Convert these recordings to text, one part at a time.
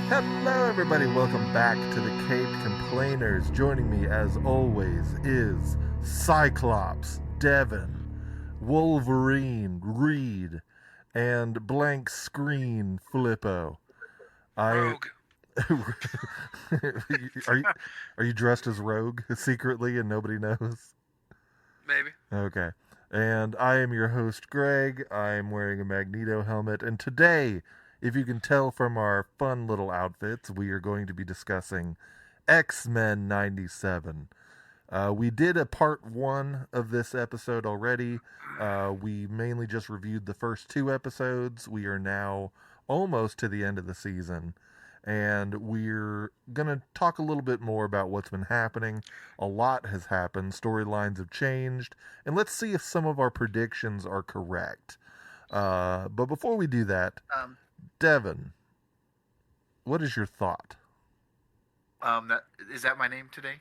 Hello, everybody. Welcome back to the Caped Complainers. Joining me, as always, is Cyclops, Devin, Wolverine, Reed, and Blank Screen Flippo. I Rogue. are you are you dressed as Rogue secretly and nobody knows? Maybe. Okay. And I am your host, Greg. I'm wearing a Magneto helmet, and today, if you can tell from our fun little outfits, we are going to be discussing X-Men 97. We did a part one of this episode already. We mainly just reviewed the first two episodes. We are now almost to the end of the season. And we're going to talk a little bit more about what's been happening. A lot has happened. Storylines have changed. And let's see if some of our predictions are correct. But before we do that, Um, Devin, what is your thought? is that my name today?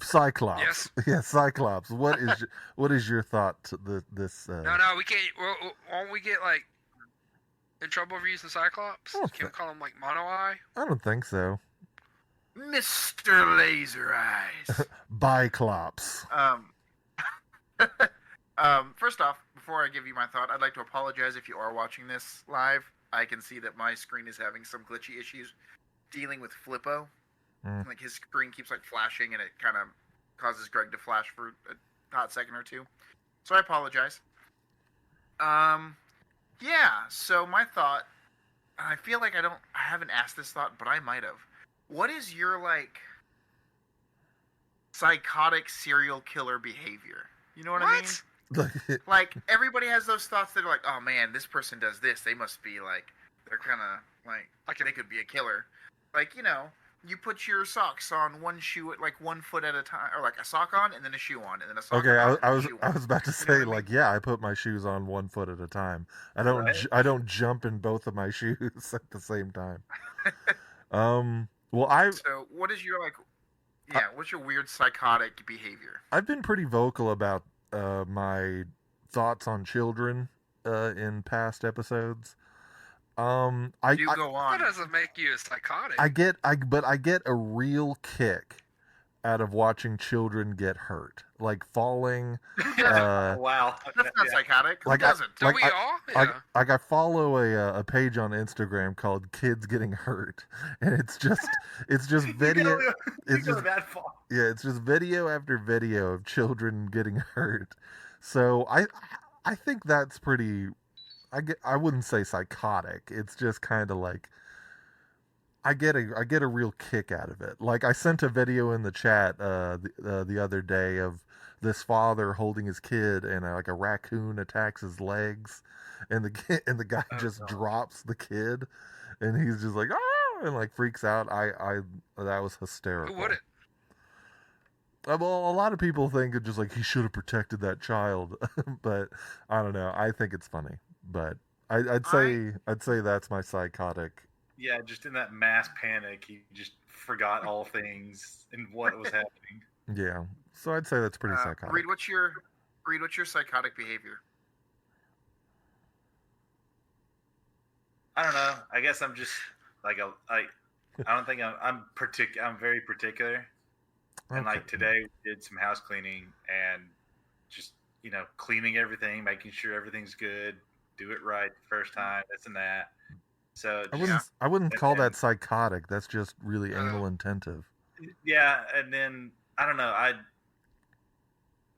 Cyclops. Yes. Yeah, Cyclops. What is your thought to this? No, we can't. Won't we get in trouble for using Cyclops? Oh, Can we call him Mono Eye? I don't think so. Mr. Laser Eyes. Biclops. First off, before I give you my thought, I'd like to apologize if you are watching this live. I can see that my screen is having some glitchy issues dealing with Flippo. Like his screen keeps flashing, and it kind of causes Greg to flash for a hot second or two. So I apologize. Yeah. So my thought, I feel like I haven't asked this thought, but I might have. What is your psychotic serial killer behavior? You know what I mean? Like everybody has those thoughts that are like, oh man, this person does this. They must be they're kind of they could be a killer. You put your socks on one shoe at 1 foot at a time, or a sock on and then a shoe on and then a sock Okay, on. I was about to say yeah, I put my shoes on 1 foot at a time. I don't jump in both of my shoes at the same time. So what is your what's your weird psychotic behavior? I've been pretty vocal about my thoughts on children in past episodes. Go on. That doesn't make you a psychotic. I get a real kick out of watching children get hurt, like falling. Wow, that's not psychotic. Who doesn't? Don't we all? Yeah. I follow a page on Instagram called Kids Getting Hurt, and it's just video. It's just that far. Yeah, it's just video after video of children getting hurt. So I think that's pretty. I wouldn't say psychotic. It's just kind of I get a real kick out of it. I sent a video in the chat the other day of this father holding his kid, and a raccoon attacks his legs, and the guy just drops the kid, and he's just like, oh, and freaks out. That was hysterical. Who would it? Well, a lot of people think it just he should have protected that child, but I don't know. I think it's funny. But I'd say that's my psychotic. Yeah, just in that mass panic, he just forgot all things and what was happening. Yeah, so I'd say that's pretty psychotic. Reed, what's your psychotic behavior? I don't know. I guess I'm just I don't think I'm very particular. And Okay. today we did some house cleaning and just cleaning everything, making sure everything's good. Do it right the first time, this and that. So I wouldn't call that psychotic. That's just really anal intensive. Yeah, and then I don't know.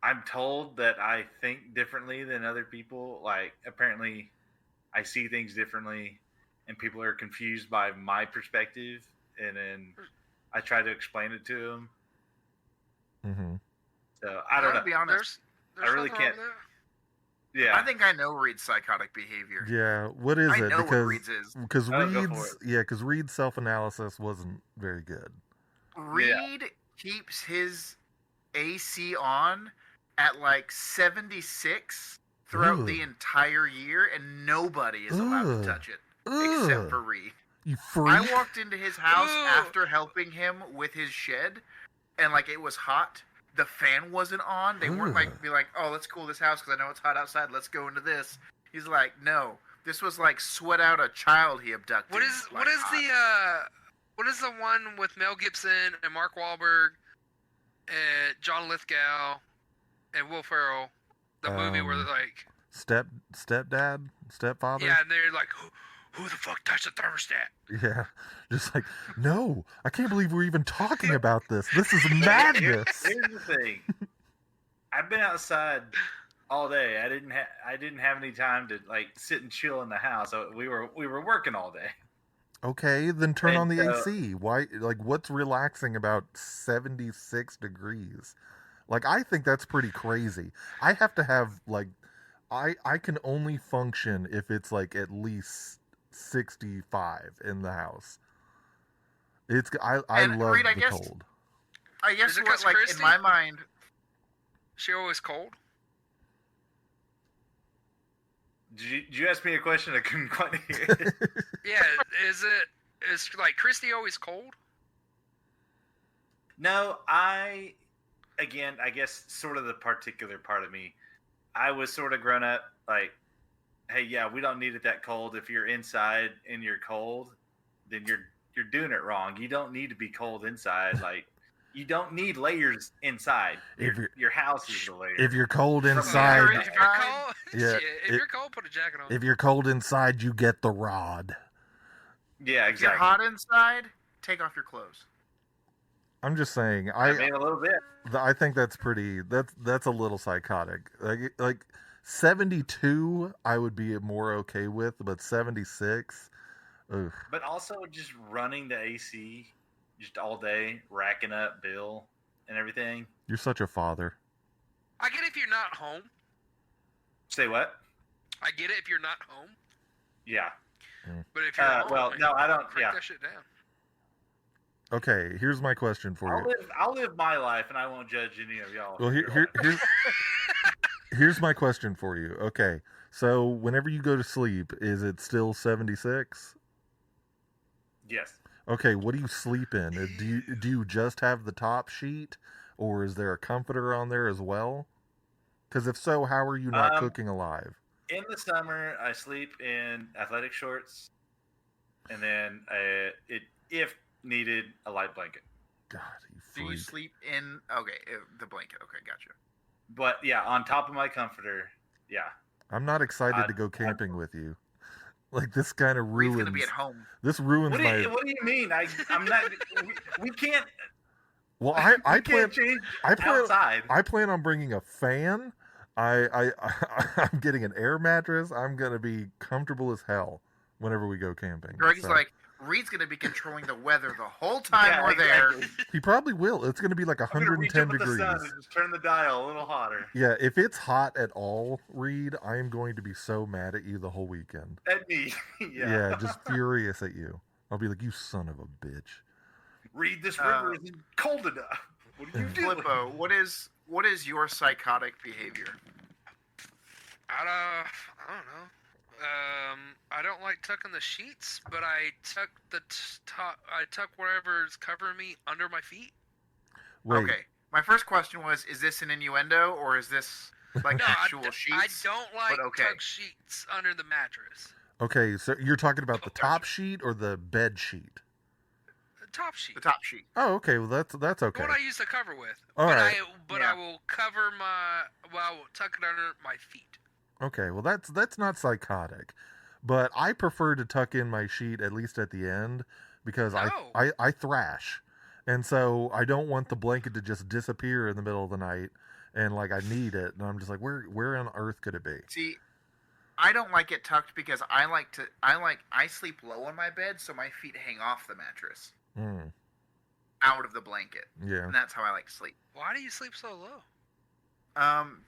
I'm told that I think differently than other people. Apparently, I see things differently, and people are confused by my perspective, and then I try to explain it to them. Mm-hmm. So I don't know. To be honest, There's I really nothing wrong can't. with that. Yeah, I think I know Reed's psychotic behavior. Yeah, what is I it? know what Because Reed's is. because Oh, go Reed's Reed's self-analysis wasn't very good. Reed keeps his AC on at 76 throughout the entire year, and nobody is allowed to touch it except for Reed. You freak. I walked into his house after helping him with his shed, and it was hot. The fan wasn't on. They weren't be like, oh, let's cool this house because I know it's hot outside. Let's go into this. He's like, no, This was like sweat out a child he abducted. What is the one with Mel Gibson and Mark Wahlberg and John Lithgow and Will Ferrell? The movie where they're like stepdad, stepfather. Yeah, and they're like, who the fuck touched the thermostat? Yeah, just like, no, I can't believe we're even talking about this. This is madness. Here's the thing. I've been outside all day. I didn't have any time to like sit and chill in the house. So we were working all day. Okay, then turn on the AC. Why? Like, what's relaxing about 76 degrees? Like, I think that's pretty crazy. I have to have like, I can only function if it's like at least 65 in the house. I love Reed, the cold. I guess what, like, Christy? in my mind, She always cold? Did you ask me a question I couldn't quite hear? Yeah, is like Christy always cold? No, again, I guess sort of the particular part of me. I was sort of grown up like, hey, yeah, we don't need it that cold. If you're inside and you're cold, then you're doing it wrong. You don't need to be cold inside. Like, you don't need layers inside. Your house is the layer. If you're cold inside, If you're cold, yeah, if you're cold, put a jacket on. if you're cold inside, you get the rod. Yeah, if you're exactly. hot inside, take off your clothes. I'm just saying. I mean, a little bit. I think that's pretty. That's a little psychotic. Like 72, I would be more okay with, but 76, ugh. But also just running the AC just all day, racking up bill and everything. You're such a father. I get it if you're not home. Say what? I get it if you're not home. Yeah. But if you're home, well, no, I don't. crank Yeah. that shit down. Okay, here's my question for you. I'll live my life, and I won't judge any of y'all. Well, here's my question for you. Okay, so whenever you go to sleep, is it still 76? Yes. Okay, what do you sleep in? Do you just have the top sheet, or is there a comforter on there as well? Because if so, how are you not cooking alive? In the summer, I sleep in athletic shorts, and then if needed, a light blanket. God, you Do you freak. sleep in? Okay, the blanket. Okay, gotcha. But yeah, on top of my comforter, yeah. I'm not excited to go camping with you. Like, this kind of Reed's ruins. gonna be at home. This ruins What my. do you mean? I'm not. we can't. Well, I plan. Can't change I plan. outside. I plan on bringing a fan. I'm getting an air mattress. I'm gonna be comfortable as hell whenever we go camping. Greg's So, like, Reed's gonna be controlling the weather the whole time we're there. he probably will. It's gonna be like I'm gonna reach up 110 at the degrees. sun and just turn the dial a little hotter. Yeah, if it's hot at all, Reed, I am going to be so mad at you the whole weekend. At me, Yeah, just furious at you. I'll be like, you son of a bitch. Read this river isn't cold enough. What are you doing? Flippo, what is your psychotic behavior? I don't know. I don't like tucking the sheets, but I tuck the top. I tuck whatever's covering me under my feet. Wait, Okay, my first question was: is this an innuendo or is this like actual I sheets? don't like okay. tuck sheets under the mattress. okay, so you're talking about the top sheet or the bed sheet? The top sheet. The top sheet. Oh, okay. Well, that's The okay. one I use to cover with. All right. I will cover I will tuck it under my feet. Okay, well that's not psychotic, but I prefer to tuck in my sheet at least at the end because No. I thrash, and so I don't want the blanket to just disappear in the middle of the night, and like I need it, and I'm just like, where on earth could it be? See, I don't like it tucked because I sleep low on my bed, so my feet hang off the mattress, out of the blanket, Yeah. and that's how I like to sleep. Why do you sleep so low?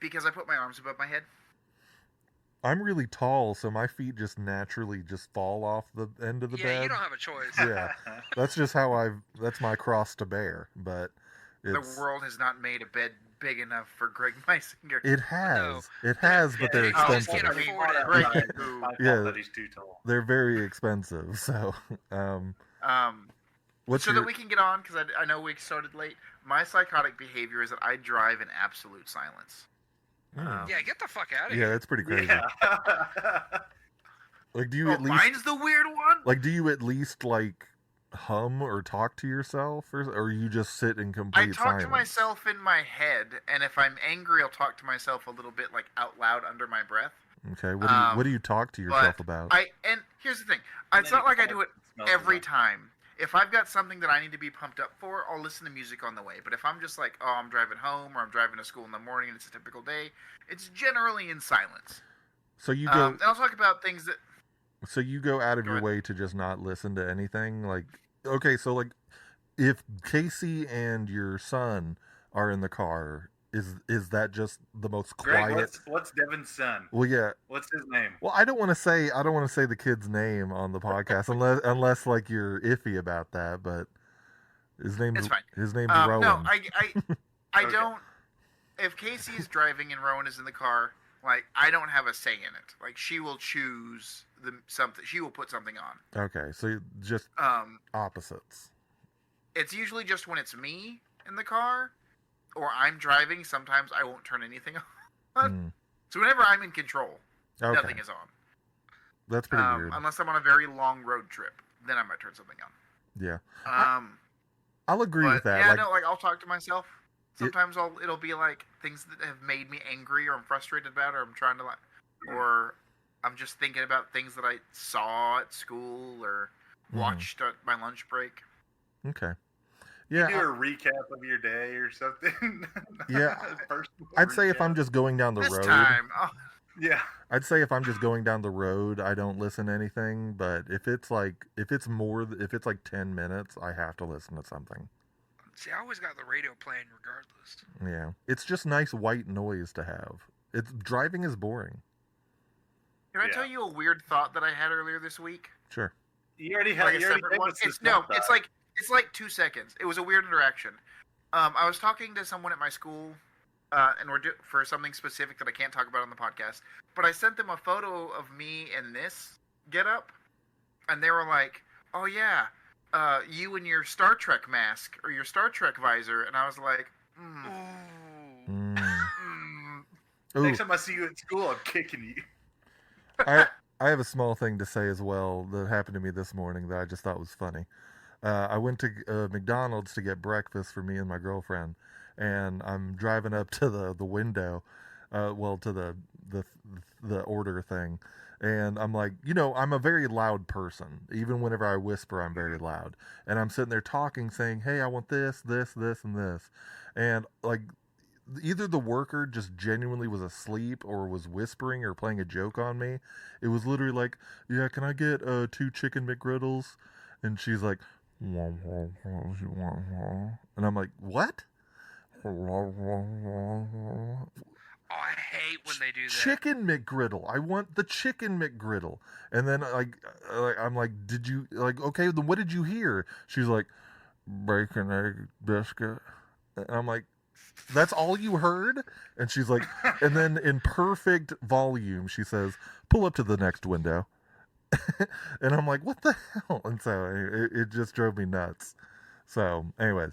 Because I put my arms above my head. I'm really tall, so my feet just naturally just fall off the end of the Yeah, bed. you don't have a choice. Yeah, that's just how that's my cross to bear. But The world has not made a bed big enough for Greg Meisinger. it has, but they're you just expensive. can't afford it. Greg, Yeah. That he's too tall. They're very expensive. So, what's so your? that we can get on, because I know we started late. My psychotic behavior is that I drive in absolute silence. Hmm. Yeah, get the fuck out of Yeah, here. that's pretty crazy. Yeah. Like, do you at least... Mine's the weird one? Like, do you at least, like, hum or talk to yourself? Or you just sit in complete silence? I talk to myself in my head, and if I'm angry, I'll talk to myself a little bit, like, out loud under my breath. Okay, what do you talk to yourself about? And here's the thing. It's not like I do it every time. If I've got something that I need to be pumped up for, I'll listen to music on the way. But if I'm just like, oh, I'm driving home or I'm driving to school in the morning and it's a typical day, it's generally in silence. So you go... and I'll talk about things that... So you go out of your way to just not listen to anything? Like, okay, so, like, if Casey and your son are in the car... Is that just the most quiet? Greg, what's Devin's son? Well, yeah. What's his name? Well, I don't want to say the kid's name on the podcast unless like you're iffy about that. But his name's Rowan. No, I Okay. don't. If Casey is driving and Rowan is in the car, like I don't have a say in it. Like she will choose something. She will put something on. Okay, so just opposites. It's usually just when it's me in the car. Or I'm driving, sometimes I won't turn anything on. So whenever I'm in control, nothing is on. That's pretty weird. Unless I'm on a very long road trip, then I might turn something on. Yeah. I'll agree with that. Yeah, I'll talk to myself. Sometimes it'll be like things that have made me angry or I'm frustrated about or I'm trying to or I'm just thinking about things that I saw at school or watched at my lunch break. Okay. Yeah, do a recap of your day or something. Yeah, I'd say if I'm just going down the road. Yeah, I'd say if I'm just going down the road, I don't listen to anything. But if it's like 10 minutes, I have to listen to something. See, I always got the radio playing regardless. Yeah, it's just nice white noise to have. Driving is boring. Can I tell you a weird thought that I had earlier this week? Sure. You already have a separate one. It's like 2 seconds. It was a weird interaction. I was talking to someone at my school, and for something specific that I can't talk about on the podcast. But I sent them a photo of me in this getup, and they were like, "Oh yeah, you and your Star Trek mask or your Star Trek visor." And I was like, Next time I see you at school, I'm kicking you. I have a small thing to say as well that happened to me this morning that I just thought was funny. I went to McDonald's to get breakfast for me and my girlfriend, and I'm driving up to the window, to the order thing, and I'm like, I'm a very loud person. Even whenever I whisper, I'm very loud, and I'm sitting there talking, saying, "Hey, I want this, this, this, and this," and like either the worker just genuinely was asleep or was whispering or playing a joke on me. It was literally like, "Yeah, can I get 2 chicken McGriddles?" And she's like, and I'm like, what? I hate when they do that. Chicken McGriddle. I want the chicken McGriddle. And then I'm like, did you okay, then what did you hear? She's like, bacon, egg, biscuit. And I'm like, that's all you heard? And she's like, and then in perfect volume, she says, pull up to the next window. And I'm like, what the hell? And so it just drove me nuts. So, anyways.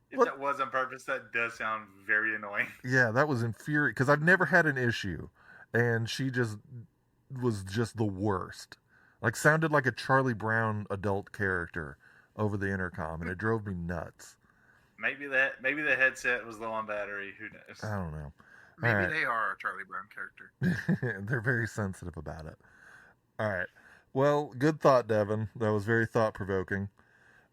If that was on purpose, that does sound very annoying. Yeah, that was infuriating because I've never had an issue. And she was just the worst. Like, sounded like a Charlie Brown adult character over the intercom, and it drove me nuts. Maybe the headset was low on battery. Who knows? I don't know. Maybe they are a Charlie Brown character. They're very sensitive about it. All right. Well, good thought, Devin. That was very thought-provoking.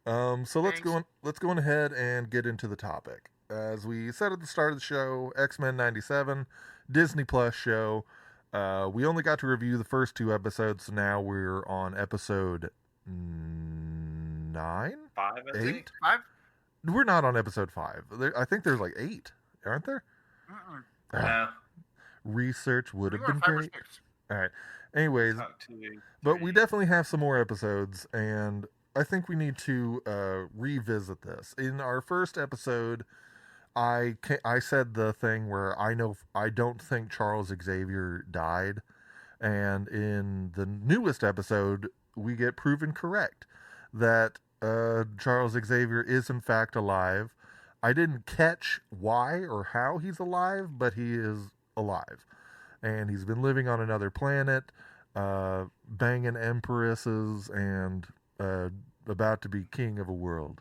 So let's go on ahead and get into the topic. As we said at the start of the show, X-Men 97, Disney Plus show. We only got to review the first 2 episodes, so now we're on episode 9? 5, I 8? think. 5? We're not on episode 5. I think there's like 8, aren't there? No. Research would have been 5 or great. 6. All right. Anyways, but we definitely have some more episodes, and I think we need to revisit this. In our first episode, I said the thing where I don't think Charles Xavier died, and in the newest episode, we get proven correct that Charles Xavier is in fact alive. I didn't catch why or how he's alive, but he is alive. And he's been living on another planet. banging empresses and about to be king of a world.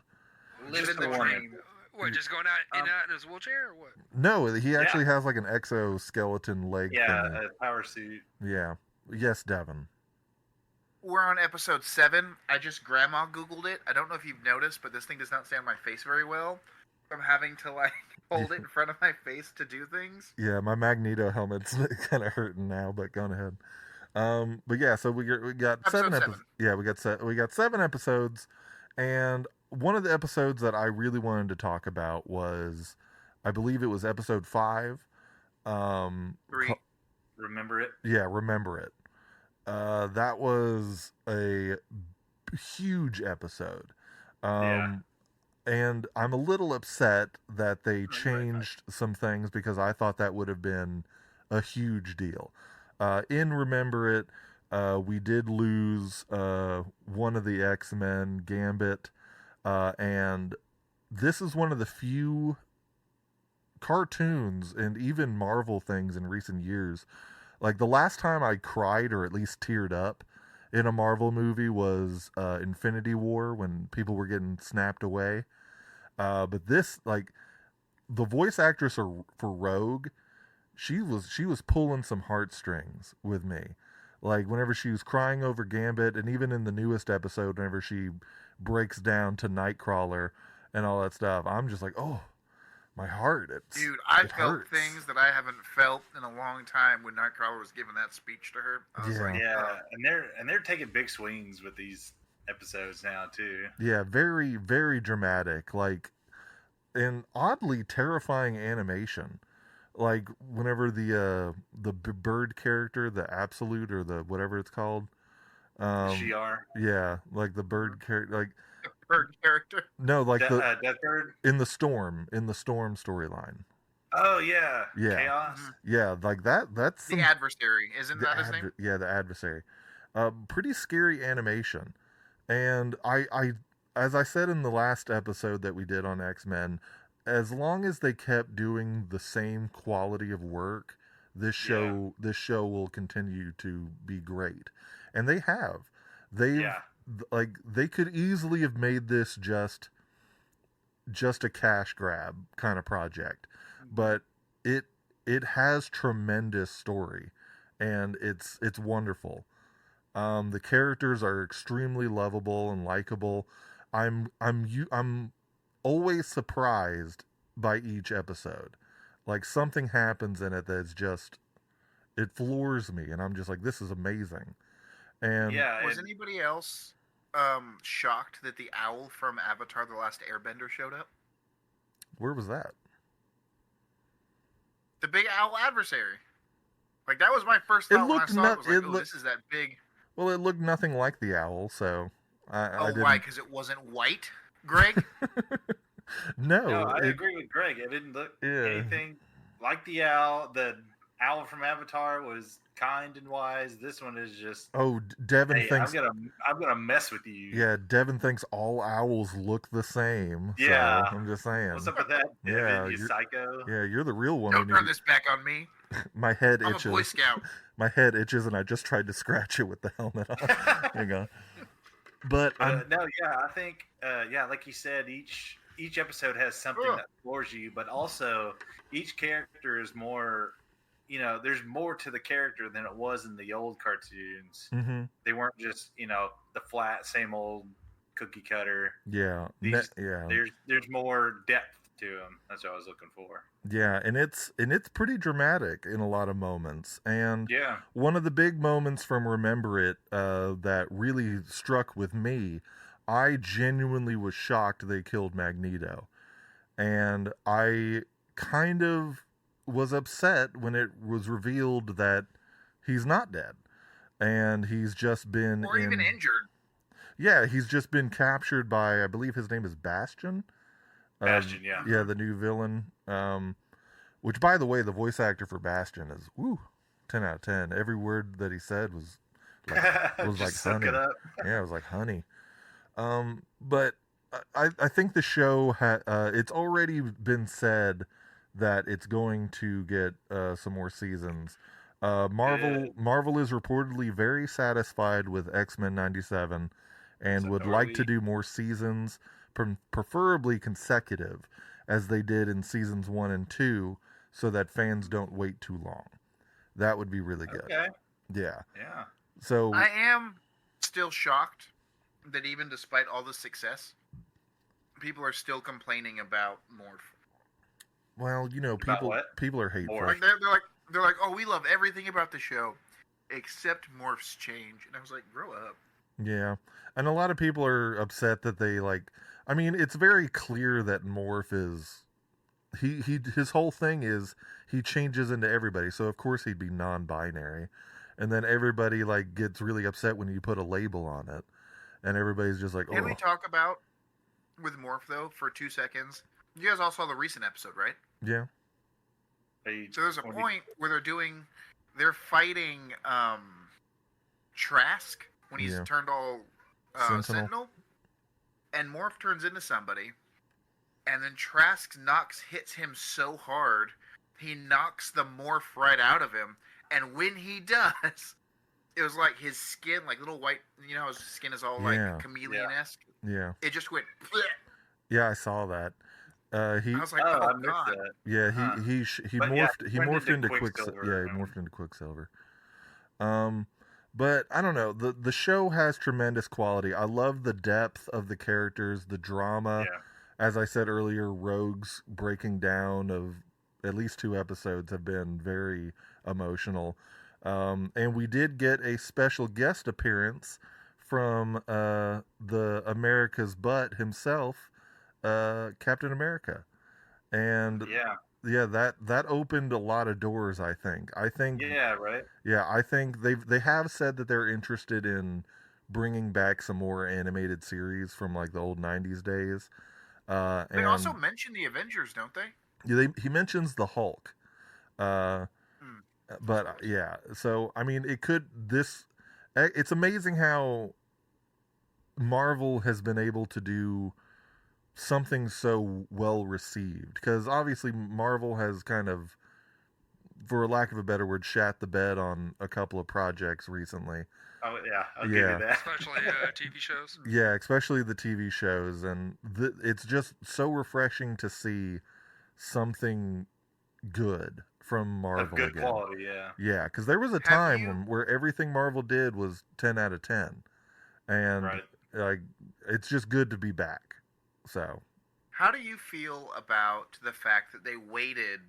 Living the dream. What, just going out in his wheelchair or what? No, he actually has like an exoskeleton leg thing. A power suit. Yeah. Yes, Devin. We're on episode 7. I just grandma Googled it. I don't know if you've noticed, but this thing does not stay on my face very well. I'm having to like hold it in front of my face to do things. Yeah, my Magneto helmet's kind of hurting now, but go ahead. But yeah, so we got Episode 7 episodes. Yeah, we got 7 episodes, and one of the episodes that I really wanted to talk about was, I believe it was episode 5. 3. Remember It? Yeah, Remember It. That was a huge episode. And I'm a little upset that they changed some things because I thought that would have been a huge deal. In Remember It, we did lose one of the X-Men, Gambit, and this is one of the few cartoons and even Marvel things in recent years. Like, the last time I cried or at least teared up in a Marvel movie was Infinity War, when people were getting snapped away. But this, like, the voice actress for Rogue, she was pulling some heartstrings with me. Like, whenever she was crying over Gambit, and even in the newest episode, whenever she breaks down to Nightcrawler and all that stuff, I'm just like, oh, my heart. Dude, I felt hurts. things that I haven't felt in a long time when Nightcrawler was giving that speech to her. I was like, and they're taking big swings with these episodes now too. Yeah, very, very dramatic, like, and oddly terrifying animation. Like, whenever the bird character, the Absolute, or the whatever it's called, Shi'ar. Yeah, like the bird character, like the bird character. No, like the Death Bird in the storm storyline. Oh yeah, Yeah. Chaos. Yeah, like that's the adversary, isn't that his name? Yeah, the adversary. Pretty scary animation, and I as I said in the last episode that we did on X-Men, as long as they kept doing the same quality of work, this show will continue to be great. And they have. Like, they could easily have made this just a cash grab kind of project. But it has tremendous story, and it's wonderful. The characters are extremely lovable and likable. I'm always surprised by each episode. Like, something happens in it that's just, it floors me, and I'm just like, this is amazing. And was anybody else shocked that the owl from Avatar: The Last Airbender showed up? Where was that? The big owl adversary. Like, that was my first thought when I saw it. Was like, this is that big. Well, it looked nothing like the owl, so I didn't... why? Because it wasn't white, Greg? No, I agree with Greg. It didn't look anything like the owl. The owl from Avatar was kind and wise. This one is just... Oh, Devin thinks... I'm gonna mess with you. Yeah, Devin thinks all owls look the same. Yeah. So I'm just saying. What's up with that, Devin? Yeah, you psycho. Yeah, you're the real one. Don't turn this back on me. My head itches. I'm a Boy Scout. My head itches, and I just tried to scratch it with the helmet on. Hang on. But I think like you said, each episode has something that floors you, but also each character is more, there's more to the character than it was in the old cartoons. Mm-hmm. They weren't just, the flat, same old cookie cutter. Yeah. There's more depth to them. That's what I was looking for. Yeah, and it's pretty dramatic in a lot of moments. And yeah, one of the big moments from Remember It that really struck with me, I genuinely was shocked they killed Magneto. And I kind of was upset when it was revealed that he's not dead. And he's just been... Or even injured. Yeah, he's just been captured by, I believe his name is Bastion. Bastion, yeah. Yeah, the new villain. Which, by the way, the voice actor for Bastion is 10 out of 10. Every word that he said was like honey. Yeah, it was like honey. But I think the show it's already been said that it's going to get some more seasons. Marvel is reportedly very satisfied with X-Men 97 and So would are like we. to do more seasons, preferably consecutive, as they did in seasons 1 and 2, so that fans don't wait too long. That would be really good. Okay. Yeah. Yeah. So I am still shocked that even despite all the success, people are still complaining about Morph. well, About what? people are hateful. Morph. Like they're like, oh, we love everything about the show, except Morph's change. And I was like, grow up. Yeah. And a lot of people are upset that they I mean, it's very clear that Morph is his whole thing is he changes into everybody. So of course he'd be non-binary. And then everybody gets really upset when you put a label on it. And everybody's just like, Can we "Oh, talk about with Morph though for 2 seconds? You guys all saw the recent episode, right? yeah. So there's a point where they're fighting Trask when he's Yeah. turned all Sentinel. Sentinel, and Morph turns into somebody, and then Trask hits him so hard, he knocks the Morph right out of him, and when he does, it was like his skin, like little white, you know how his skin is all Yeah. like chameleon-esque? Yeah. It just went, bleh. Yeah, I saw that. He I was like, Oh, oh I missed god. that. yeah, Huh. he But yeah, morphed he turned morphed into into Quicksilver. Quicksilver. Yeah, he morphed into Quicksilver. But I don't know. The show has tremendous quality. I love the depth of the characters, the drama. Yeah. As I said earlier, Rogue's breaking down of at least 2 episodes have been very emotional. And we did get a special guest appearance from the America's butt himself, Captain America. And Yeah. that opened a lot of doors, I think. Yeah. Right. I think they have said that they're interested in bringing back some more animated series from the old 90s days. They And also mention the Avengers, don't they? he mentions the Hulk. Uh, Hmm. but yeah, so I mean, it's amazing how Marvel has been able to do something so well received, because obviously Marvel has kind of, for lack of a better word, shat the bed on a couple of projects recently. Oh yeah. I'll give Yeah. you that. Especially TV shows. Yeah, especially the TV shows, and it's just so refreshing to see something good from Of Marvel good again. quality. Yeah. Yeah, because there was a Have time you- where everything Marvel did was 10 out of 10, and Right. it's just good to be back. So How do you feel about the fact that they waited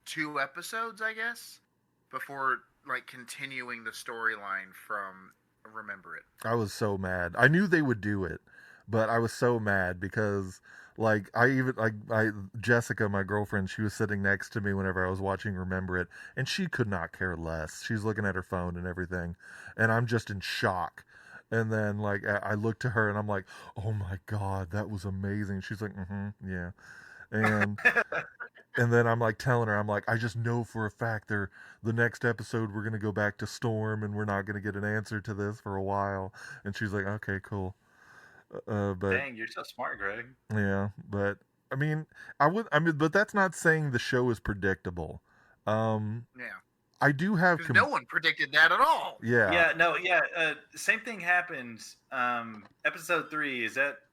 2 episodes, I guess, before continuing the storyline from Remember It? I was so mad. I knew they would do it, but I was so mad because Jessica, my girlfriend, she was sitting next to me whenever I was watching Remember It, and she could not care less. She's looking at her phone and everything, and I'm just in shock. And then I look to her and I'm like, "Oh my god, that was amazing." She's like, yeah," and and then I'm telling her, I'm like, "I just know for a fact the next episode we're gonna go back to Storm and we're not gonna get an answer to this for a while." And she's like, "Okay, cool." But Dang, you're so smart, Greg. yeah, but I mean, but that's not saying the show is predictable. Yeah, I do have because no one predicted that at all. yeah. Yeah. No. Yeah. Same thing happens. Episode 3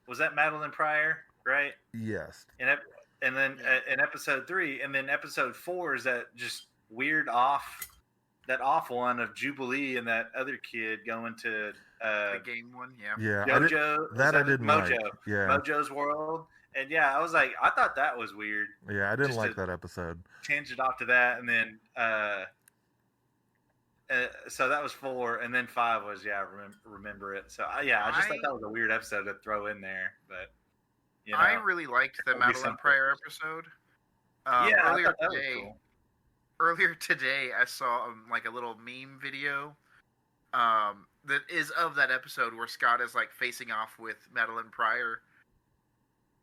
was that Madeline Pryor, right? Yes. And then in episode 3, and then episode 4 is that just weird that off one of Jubilee and that other kid going to The game one, yeah. Yeah. Mojo. I didn't Mojo. like. Yeah. Mojo's World. And yeah, I was like, I thought that was weird. Yeah, I didn't Just like to that episode. Change it off to that, and then so that was 4, and then 5 was remember it. So I just thought that was a weird episode to throw in there, but I really liked the It'll be Madeline something. Pryor episode. I Earlier thought that was today, cool. earlier today, I saw a little meme video that is of that episode where Scott is facing off with Madeline Pryor,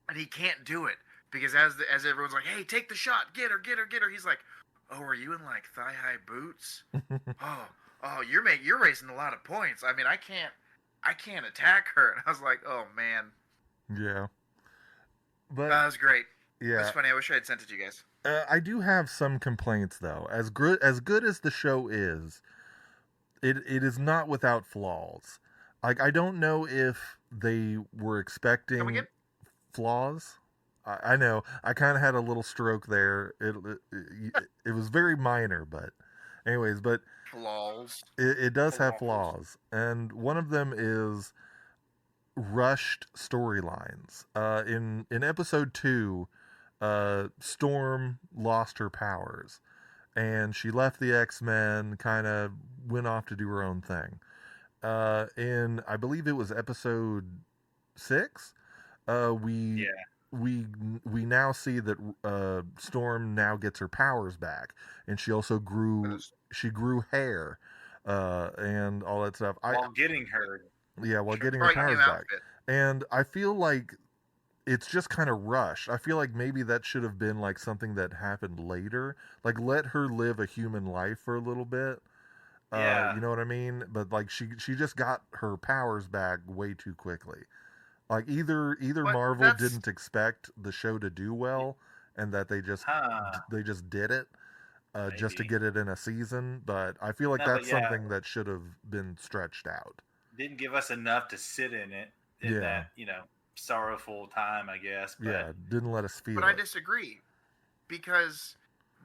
and he can't do it because as everyone's like, "Hey, take the shot, get her," he's like, "Oh, are you in thigh high boots? oh, you're raising a lot of points. I mean, I can't attack her." And I was like, "Oh man, Yeah. But that was great. yeah, That's funny. I wish I had sent it to you guys." I do have some complaints though. As good as the show is, it is not without flaws. Like I don't know if they were Come again? expecting flaws. I know I kind of had a little stroke there. It was very minor, but anyways, but Flaws. it does have Flaws. flaws, and one of them is rushed storylines. In episode 2, Storm lost her powers, and she left the X-Men, kind of went off to do her own thing. In I believe it was episode 6, uh, we Yeah. we we now see that Storm now gets her powers back, and she grew hair, and all that stuff. While getting her. While getting her Right, powers new back, outfit. and I feel like it's just kind of rushed. I feel like maybe that should have been like something that happened later. Like let her live a human life for a little bit. Yeah. You know what I mean? But like she just got her powers back way too quickly. Like either But Marvel didn't expect the show to do well, and that Huh. they just did it just to Maybe. get it in a season. But I feel like No, but that's yeah, something that should have been stretched out. didn't give us enough to sit in it in Yeah, that sorrowful time, I guess. But yeah, didn't let us But feel I it. disagree because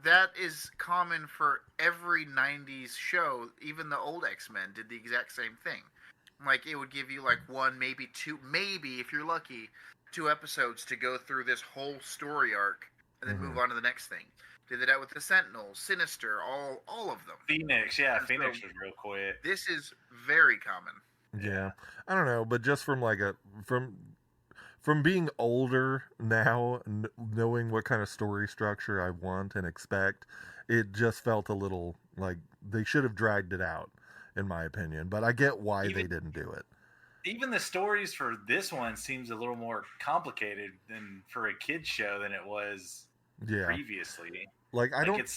that is common for every 90s show. Even the old X-Men did the exact same thing. Like it would give you like one, maybe two, maybe if you're lucky, 2 episodes to go through this whole story arc and then move on to the next thing. Did that with the Sentinels, Sinister, all of them. Phoenix, And Phoenix so was real quick. this is very common. Yeah. I don't know, but just from like from being older now, knowing what kind of story structure I want and expect, it just felt a little like they should have dragged it out, in my opinion. But I get why they Even didn't do it. even the stories for this one seems a little more complicated than for a kids show than it was Yeah. previously. Like I Like don't it's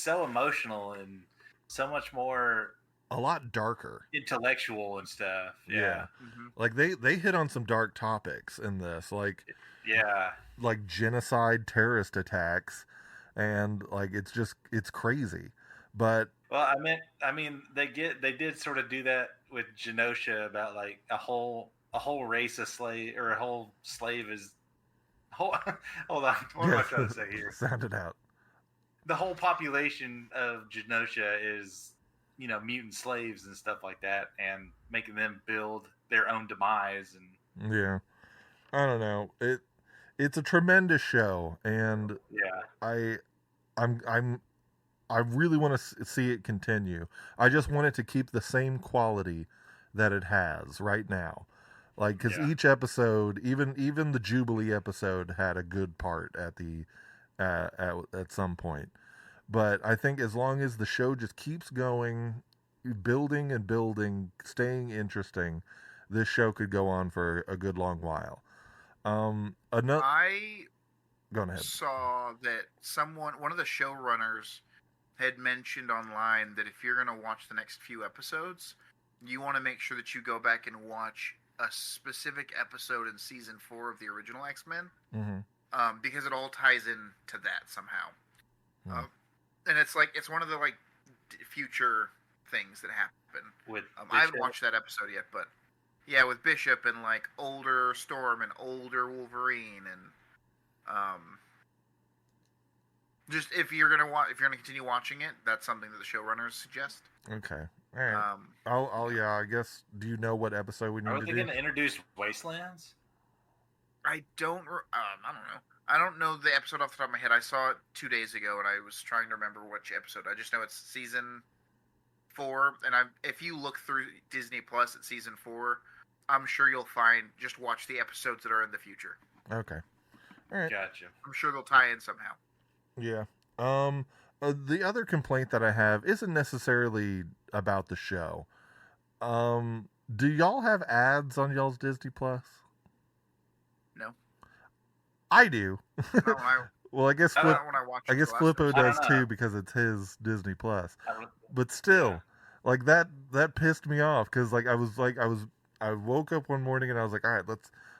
so emotional and so much more a lot darker. intellectual and stuff. Yeah. Yeah. Like they hit on some dark topics in this, Yeah. like genocide, terrorist attacks, and like it's crazy. But Well, I mean, they did sort of do that with Genosha about like a whole race of slave or a whole slave is whole. Hold on, what am I trying to say here? Sound it out. The whole population of Genosha is mutant slaves and stuff like that, and making them build their own demise and Yeah. I don't know. It's a tremendous show, and yeah. I I'm I really want to see it continue. I just want it to keep the same quality that it has right now. Like cuz Yeah. each episode, even the Jubilee episode had a good part at the at some point. But I think as long as the show just keeps going, building and building, staying interesting, this show could go on for a good long while. Another. I Go ahead. saw that one of the showrunners, had mentioned online that if you're going to watch the next few episodes, you want to make sure that you go back and watch a specific episode in season 4 of the original X-Men, because it all ties in to that somehow. Hmm. And it's one of the future things that happen. With I haven't watched that episode yet, but yeah, with Bishop and like older Storm and older Wolverine and just if you're gonna continue watching it, that's something that the showrunners suggest. Okay. All right. Yeah. I guess. Do you know what episode we need Are to they do? going to introduce Wastelands? I don't know. I don't know the episode off the top of my head. I saw it 2 days ago, and I was trying to remember which episode. I just know it's season 4, and if you look through Disney Plus at season 4, I'm sure you'll just watch the episodes that are in the future. Okay. All right. Gotcha. I'm sure they'll tie in somehow. Yeah. The other complaint that I have isn't necessarily about the show. Do y'all have ads on y'all's Disney Plus? No. I do. Well, I guess Flippo does too because it's his Disney Plus. But still, like that pissed me off because I woke up one morning and I was like, all right,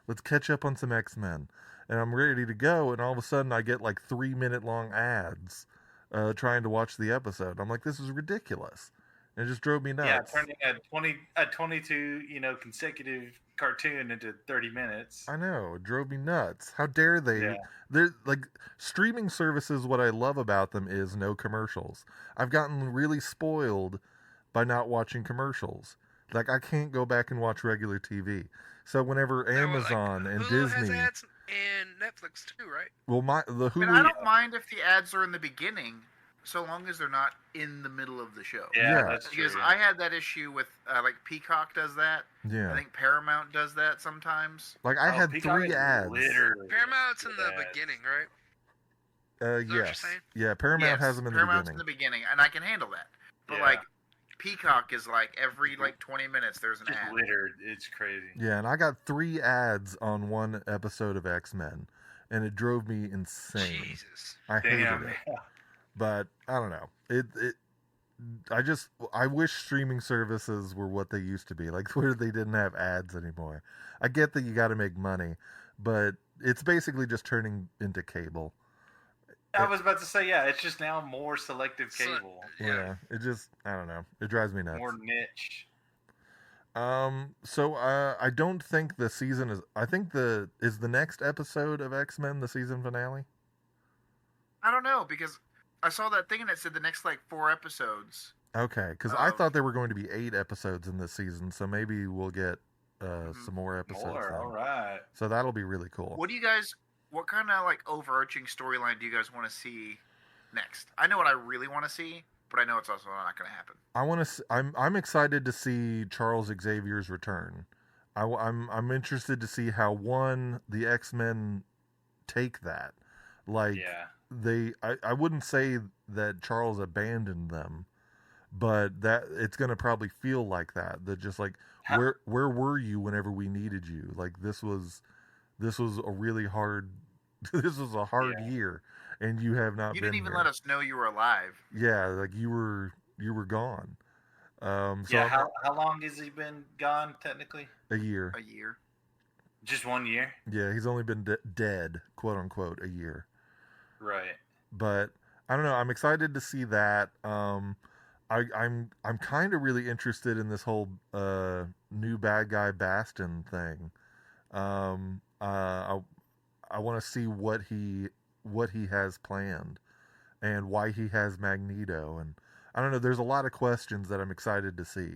let's catch up on some X-Men, and I'm ready to go, and all of a sudden I get like 3 minute long ads trying to watch the episode. I'm like, this is ridiculous. And it just drove me nuts. Yeah, turning a 22 consecutive cartoon into 30 minutes. I know, it drove me nuts. How dare they? Yeah. They're like, streaming services, what I love about them is no commercials. I've gotten really spoiled by not watching commercials. Like, I can't go back and watch regular TV. So whenever Amazon and Hulu Disney has ads and Netflix too, right? Well, the Hulu. And I don't mind if the ads are in the beginning, so long as they're not in the middle of the show. Yeah, that's true. Because I had that issue with like Peacock does that. Yeah. I think Paramount does that sometimes. Like I had Peacock 3 ads. Paramount's in the beginning, right? Yes. Yeah, Paramount has them in the beginning. Paramount's in the beginning, and I can handle that. But like Peacock is like every like 20 minutes there's an ad. Littered. It's crazy. Yeah, and I got 3 ads on one episode of X-Men, and it drove me insane. Jesus. I hated it. But I don't know. I wish streaming services were what they used to be, like where they didn't have ads anymore. I get that you got to make money, but it's basically just turning into cable. I was about to say, yeah, it's just now more selective cable. Yeah, it just, I don't know. It drives me nuts. More niche. So I don't think the season is. I think is the next episode of X-Men the season finale. I don't know, because I saw that thing and it said the next like 4 episodes. Okay, because I thought there were going to be 8 episodes in this season, so maybe we'll get some more episodes. All right. So that'll be really cool. What kind of like overarching storyline do you guys want to see next? I know what I really want to see, but I know it's also not going to happen. I'm excited to see Charles Xavier's return. I'm interested to see how the X-Men take that. Like I wouldn't say that Charles abandoned them, but that it's going to probably feel like that. That just like where were you whenever we needed you? Like this was a really hard this was a hard year, and you have not been. You didn't even let us know you were alive. Yeah, like you were gone. How long has he been gone technically? A year. A year. Just 1 year? Yeah, he's only been dead, quote unquote, a year. Right. But I don't know. I'm excited to see that. I'm kind of really interested in this whole new bad guy Bastion thing. I want to see what he has planned and why he has Magneto, and I don't know. There's a lot of questions that I'm excited to see.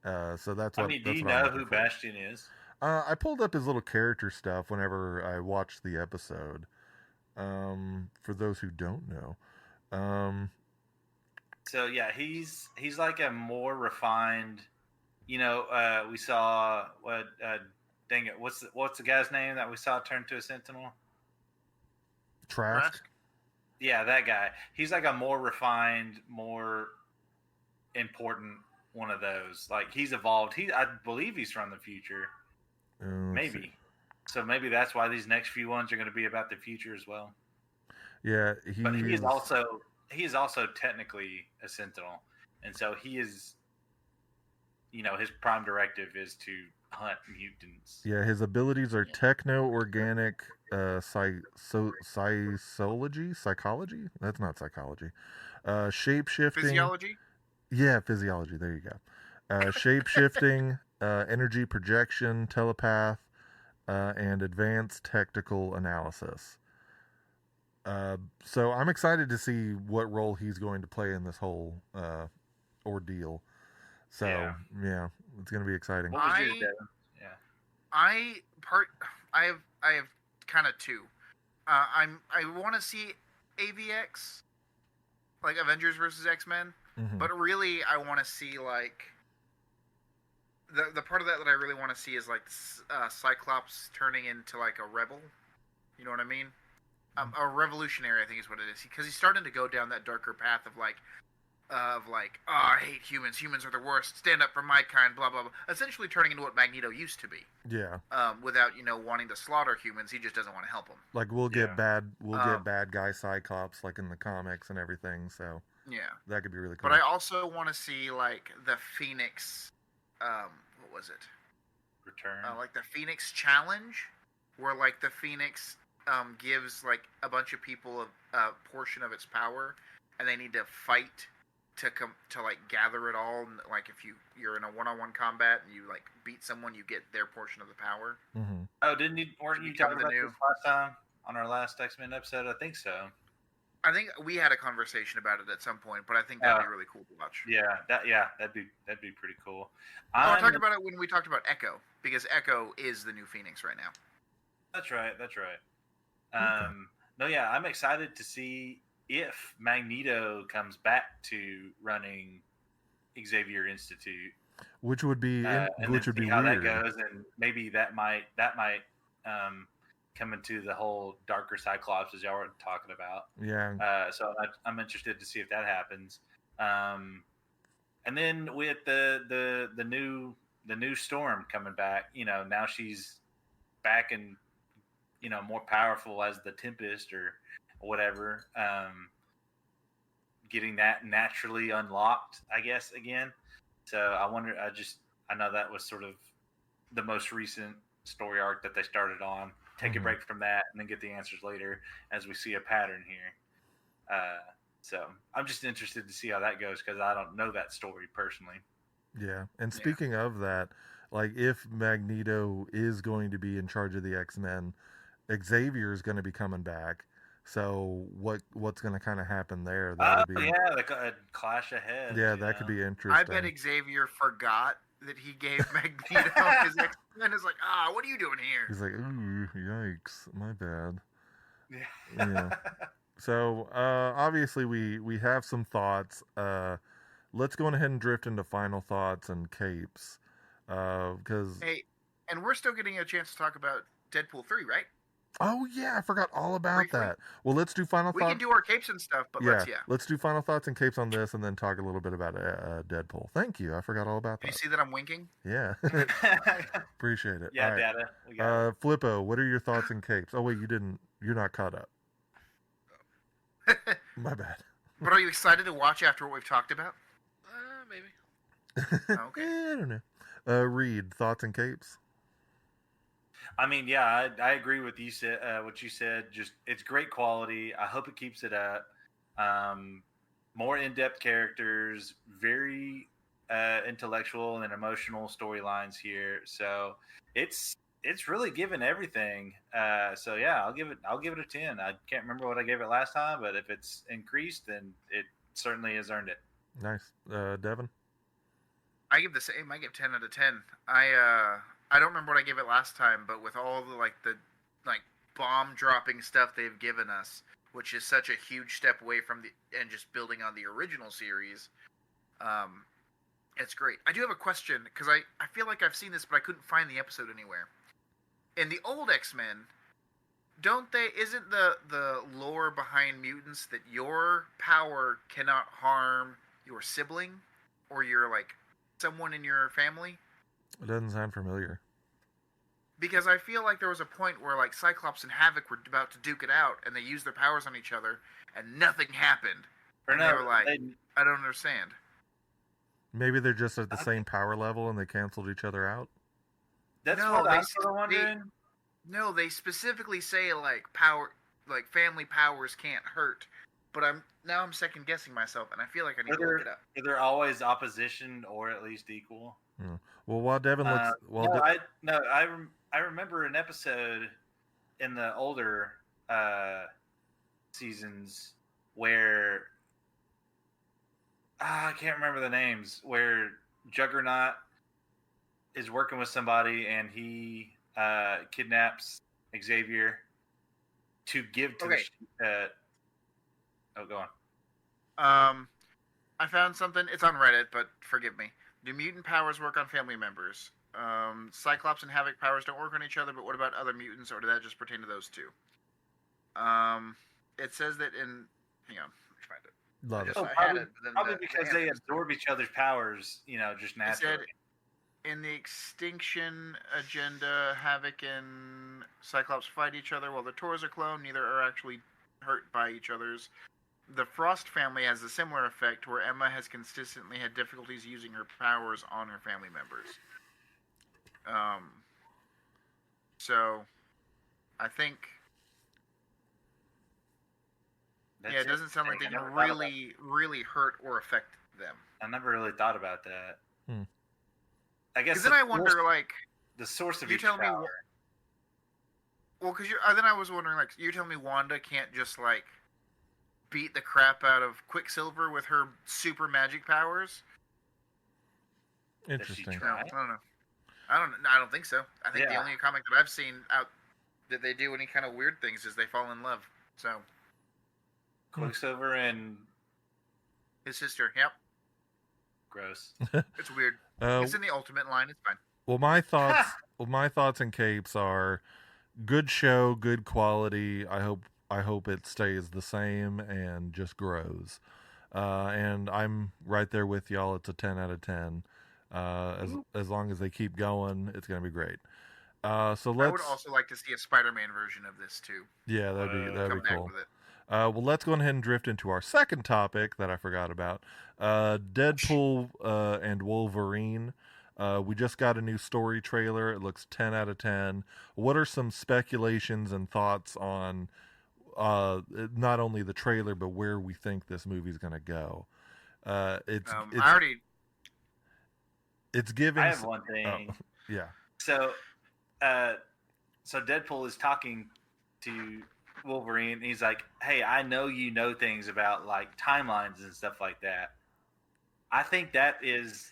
So that's what. Do you know who Bastion is? I pulled up his little character stuff whenever I watched the episode. For those who don't know. So yeah, he's like a more refined. We saw dang it, what's the guy's name that we saw turn to a Sentinel? Trask? Yeah, that guy. He's like a more refined, more important one of those. Like he's evolved. I believe he's from the future. Maybe. So maybe that's why these next few ones are going to be about the future as well. Yeah, but he is also technically a Sentinel, and so he is. His prime directive is to hunt mutants. Yeah, his abilities are techno-organic psychology? That's not psychology. Shape-shifting. Physiology? Yeah, physiology. There you go. Shape-shifting, energy projection, telepath, and advanced technical analysis. So I'm excited to see what role he's going to play in this whole ordeal. So yeah, it's going to be exciting. I have kind of 2. I want to see AVX, like Avengers versus X-Men, but really I want to see like the part of that I really want to see is like Cyclops turning into like a rebel. You know what I mean? A revolutionary, I think is what it is, because he's starting to go down that darker path of like, oh, I hate humans. Humans are the worst. Stand up for my kind. Blah blah blah. Essentially, turning into what Magneto used to be. Yeah. Without wanting to slaughter humans, he just doesn't want to help them. Like we'll get bad guy Cyclops like in the comics and everything. So yeah, that could be really cool. But I also want to see like the Phoenix. What was it? Return. Like the Phoenix Challenge, where like the Phoenix gives like a bunch of people a portion of its power, and they need to fight to like gather it all. And, like if you're in a one-on-one combat and you like beat someone, you get their portion of the power. Mm-hmm. Oh, weren't you talking about this last time on our last X-Men episode? I think so. I think we had a conversation about it at some point, but I think that'd be really cool to watch. That'd be pretty cool. I talked about it when we talked about Echo, because Echo is the new Phoenix right now. That's right. Okay. No, yeah, I'm excited to see if Magneto comes back to running Xavier Institute, which would be how weird. That goes, and maybe that might come into the whole darker Cyclops as y'all were talking about. Yeah. So I'm interested to see if that happens. And then with the new Storm coming back, now she's back and more powerful as the Tempest or whatever, getting that naturally unlocked, I guess, again. So I know that was sort of the most recent story arc that they started on. Take a break from that and then get the answers later as we see a pattern here. So I'm just interested to see how that goes because I don't know that story personally. Yeah. And speaking of that, like if Magneto is going to be in charge of the X-Men, Xavier is going to be coming back. So what's going to kind of happen there? Like a clash ahead. Yeah, that could be interesting. I bet Xavier forgot that he gave Magneto his X-Men. Is like, what are you doing here? He's like, ooh, yikes, my bad. Yeah. So obviously we have some thoughts. Let's go ahead and drift into final thoughts and capes. Because and we're still getting a chance to talk about Deadpool 3, right? Oh yeah, I forgot all about that. Well, let's do final thoughts. We can do our capes and stuff, but let's do final thoughts and capes on this, and then talk a little bit about Deadpool. Thank you. I forgot all about that. You see that I'm winking? Yeah, appreciate it. Yeah, right. data. Flippo, what are your thoughts and capes? Oh wait, you're not caught up. My bad. But are you excited to watch after what we've talked about? Maybe. Okay. I don't know. Reed, thoughts and capes? I mean, yeah, I agree with you said what you said. Just it's great quality. I hope it keeps it up. More in-depth characters, very intellectual and emotional storylines here. So it's really given everything. So yeah, I'll give it a 10. I can't remember what I gave it last time, but if it's increased, then it certainly has earned it. Nice, Devin. I give the same. I give 10 out of 10. I don't remember what I gave it last time, but with all the bomb dropping stuff they've given us, which is such a huge step away from and just building on the original series, it's great. I do have a question because I feel like I've seen this, but I couldn't find the episode anywhere. In the old X-Men, isn't the lore behind mutants that your power cannot harm your sibling or your someone in your family? It doesn't sound familiar. Because I feel like there was a point where Cyclops and Havoc were about to duke it out, and they used their powers on each other, and nothing happened. And they were like, I don't understand. Maybe they're just at the same power level, and they canceled each other out. That's what I'm sort of wondering. No, they specifically say power, family powers can't hurt. But I'm second guessing myself, and I feel like I need to look it up. Are there always opposition or at least equal? Yeah. Well, while Devin looks, I remember an episode in the older seasons where I can't remember the names, where Juggernaut is working with somebody and he kidnaps Xavier to give to the. Go on. I found something. It's on Reddit, but forgive me. Do mutant powers work on family members? Cyclops and Havoc powers don't work on each other, but what about other mutants, or did that just pertain to those two? It says that in... Hang on, let me find it. Probably because they absorb each other's powers, just naturally. It said, in the Extinction Agenda, Havoc and Cyclops fight each other while the Tors are cloned. Neither are actually hurt by each other's. The Frost family has a similar effect where Emma has consistently had difficulties using her powers on her family members. So, I think Yeah, it doesn't sound like they can really hurt or affect them. I never really thought about that. I guess. Because then I wonder, like, the source of you each tell me. power. Well, because then I was wondering, like, you tell me Wanda can't just like beat the crap out of Quicksilver with her super magic powers? Interesting. No, I don't know. I don't think so. I think the only comic that I've seen out that they do any kind of weird things is they fall in love. So Quicksilver and his sister. Yep. Gross. It's weird. It's in the Ultimate line. It's fine. Well, my thoughts and capes are good show, good quality. I hope it stays the same and just grows. And I'm right there with y'all. It's a 10 out of 10. As long as they keep going, it's gonna be great. So let's. I would also like to see a Spider-Man version of this too. Yeah, that'd be cool. With it. Well, let's go ahead and drift into our second topic that I forgot about. Deadpool and Wolverine. We just got a new story trailer. It looks 10 out of 10. What are some speculations and thoughts on not only the trailer, but where we think this movie's going to go? It's giving... I have one thing. Yeah. So Deadpool is talking to Wolverine, and he's like, hey, I know you know things about like timelines and stuff like that. I think that is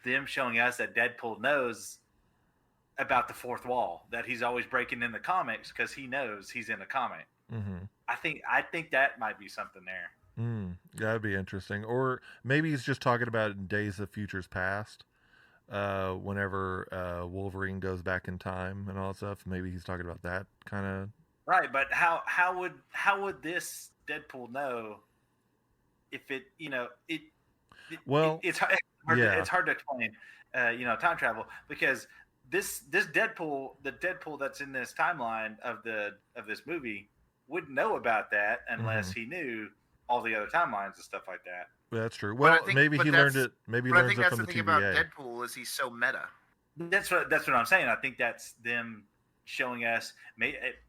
them showing us that Deadpool knows about the fourth wall, that he's always breaking in the comics because he knows he's in a comic. Mm-hmm. I think that might be something there. That'd be interesting. Or maybe he's just talking about in Days of Futures Past, whenever Wolverine goes back in time and all that stuff. Maybe he's talking about that kind of... Right, but how would this Deadpool know if it, it's hard to explain, time travel, because this Deadpool, the Deadpool that's in this timeline of this movie, wouldn't know about that unless he knew all the other timelines and stuff like that. That's true. Well, maybe he learned it. Maybe he learns it from the TVA. I think that's the thing about Deadpool is he's so meta. That's what I'm saying. I think that's them showing us.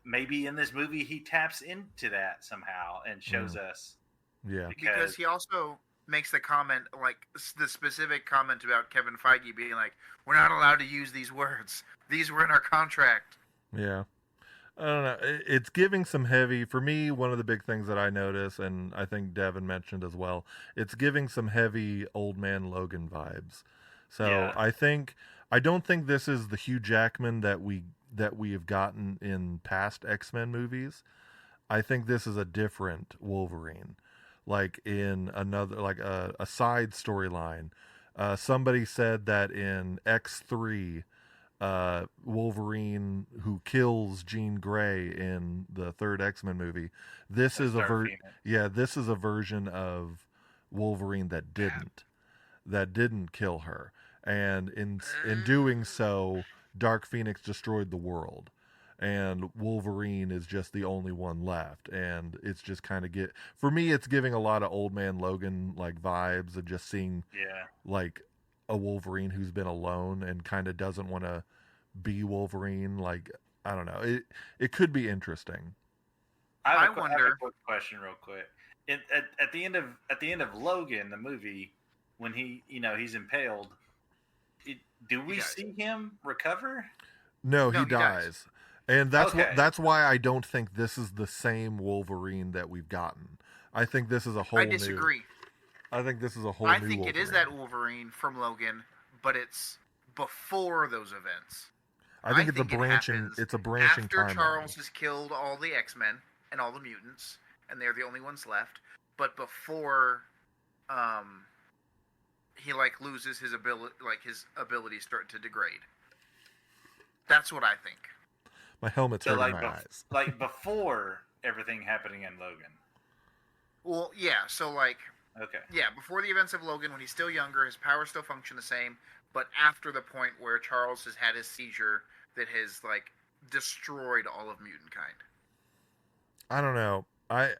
Maybe in this movie he taps into that somehow and shows us. Yeah, because he also makes the comment, like the specific comment about Kevin Feige being like, "We're not allowed to use these words. These were in our contract." Yeah. I don't know. It's giving some heavy, for me, one of the big things that I notice, and I think Devin mentioned as well, it's giving some heavy Old Man Logan vibes. So yeah. I don't think this is the Hugh Jackman that we have gotten in past X-Men movies. I think this is a different Wolverine, like in another, like a side storyline. Somebody said that in X3, Wolverine, who kills Jean Grey in the third X-Men movie, this is a version of Wolverine that didn't kill her, and in doing so, Dark Phoenix destroyed the world, and Wolverine is just the only one left, and it's just kind of for me, it's giving a lot of Old Man Logan like vibes of just seeing like a Wolverine who's been alone and kind of doesn't want to be Wolverine. Like, I don't know. It could be interesting. I wonder. I have a quick question, real quick. At the end of Logan, the movie, when he's impaled, do we see him recover? No, he dies. And that's why I don't think this is the same Wolverine that we've gotten. I think this is a whole. I disagree. I think this is a whole. I new think Wolverine. It is that Wolverine from Logan, but it's before those events. I think it's a branching. It's a branching after timeline. Charles has killed all the X-Men and all the mutants, and they're the only ones left. But before, he like loses his ability, like his abilities start to degrade. That's what I think. My helmet's hurting my eyes. Like before everything happening in Logan. Well, yeah. So like. Okay. Yeah, before the events of Logan, when he's still younger, his powers still function the same. But after the point where Charles has had his seizure that has like destroyed all of mutant kind. I don't know. I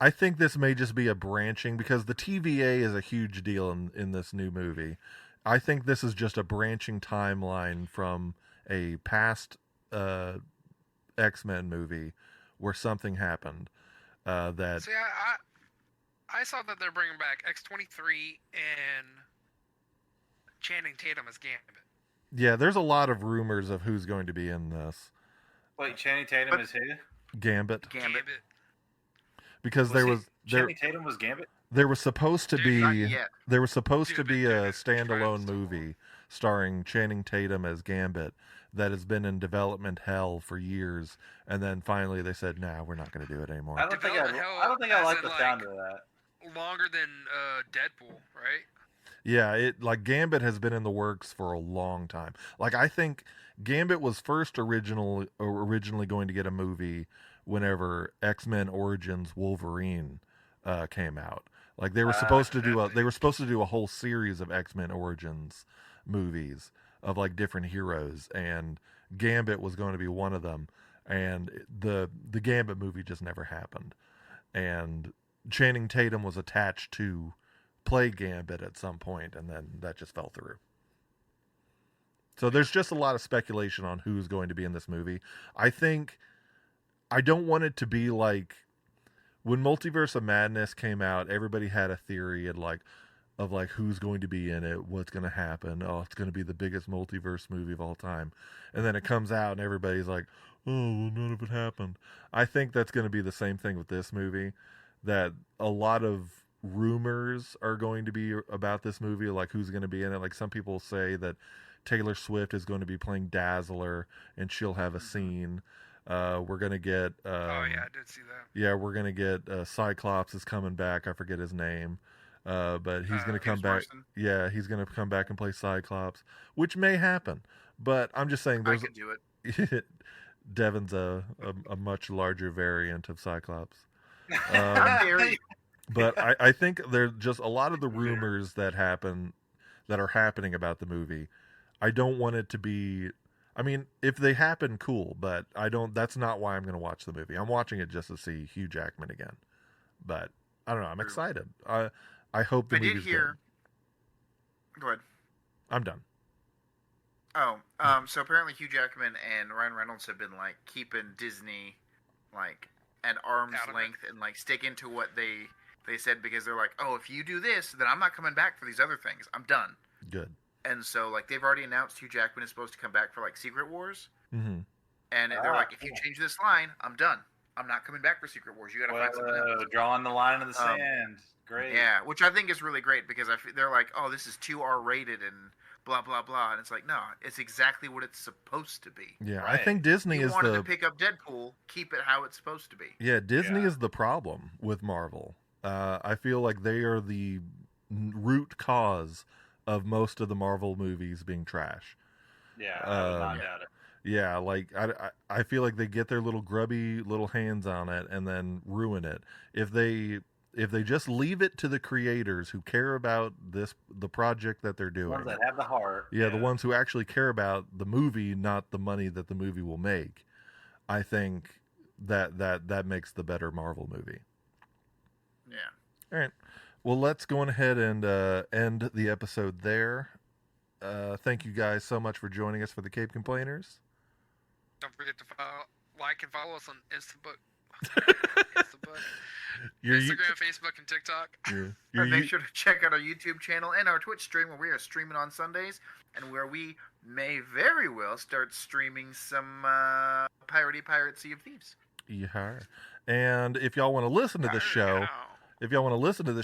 think this may just be a branching, because the TVA is a huge deal in this new movie. I think this is just a branching timeline from a past X-Men movie where something happened. That See, I saw that they're bringing back X-23 and Channing Tatum as Gambit. Yeah, there's a lot of rumors of who's going to be in this. Wait, Channing Tatum is who? Gambit. Because Channing Tatum was Gambit? There was supposed to be a standalone Friends. movie starring Channing Tatum as Gambit that has been in development hell for years, and then finally they said, "Nah, we're not going to do it anymore." I don't think I like the sound of that. Longer than Deadpool, right? Yeah, Gambit has been in the works for a long time. Like, I think Gambit was first originally going to get a movie whenever X-Men Origins Wolverine came out. Like, they were supposed to do a whole series of X-Men Origins movies of like different heroes, and Gambit was going to be one of them, and the Gambit movie just never happened. And Channing Tatum was attached to play Gambit at some point, and then that just fell through. So there's just a lot of speculation on who's going to be in this movie. I don't want it to be like when Multiverse of Madness came out, everybody had a theory of who's going to be in it, what's going to happen. Oh, it's going to be the biggest multiverse movie of all time. And then it comes out and everybody's like, oh, well, none of it happened. I think that's going to be the same thing with this movie, that a lot of rumors are going to be about this movie, like who's going to be in it. Like, some people say that Taylor Swift is going to be playing Dazzler and she'll have a scene. We're going to get... oh, yeah, I did see that. Yeah, we're going to get Cyclops is coming back. I forget his name. But he's going to come back. Morrison. Yeah, he's going to come back and play Cyclops, which may happen. But I'm just saying, I could do it. Devin's a much larger variant of Cyclops. But I think there's just a lot of the rumors that are happening about the movie. I don't want it to be. I mean, if they happen, cool. But I don't. That's not why I'm going to watch the movie. I'm watching it just to see Hugh Jackman again. But I don't know. I'm excited. I hope the movie's good. Go ahead. I'm done. Oh, so apparently Hugh Jackman and Ryan Reynolds have been like keeping Disney like at arm's length and like sticking to what they said, because they're like, oh, if you do this, then I'm not coming back for these other things. I'm done. Good. And so like they've already announced Hugh Jackman is supposed to come back for like Secret Wars. Mm-hmm. And they're like, if you change this line, I'm done. I'm not coming back for Secret Wars. You got to find something else. Drawing the line in the sand. Great. Yeah, which I think is really great, because they're like, oh, this is too R-rated and blah blah blah, and it's like, no, it's exactly what it's supposed to be. Yeah, right. I think Disney is wanted to pick up Deadpool, keep it how it's supposed to be. Yeah, Disney is the problem with Marvel. I feel like they are the root cause of most of the Marvel movies being trash. Yeah, I would not doubt it. Yeah, like I feel like they get their little grubby little hands on it and then ruin it. If they just leave it to the creators who care about the project that they're doing. The ones that have the heart. Yeah, the ones who actually care about the movie, not the money that the movie will make. I think that makes the better Marvel movie. Yeah. All right. Well, let's go on ahead and end the episode there. Thank you guys so much for joining us for the Cape Complainers. Don't forget to like and follow us on Instabook. Instagram, Facebook, and TikTok. And make sure to check out our YouTube channel and our Twitch stream, where we are streaming on Sundays, and where we may very well start streaming some Pirate Sea of Thieves. Yeah. And if y'all want to listen to this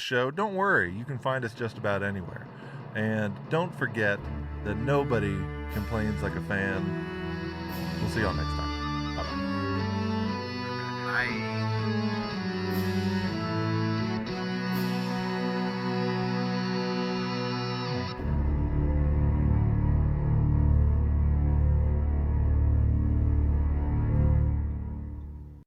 show, don't worry. You can find us just about anywhere. And don't forget that nobody complains like a fan. We'll see y'all next time. Bye-bye. Bye.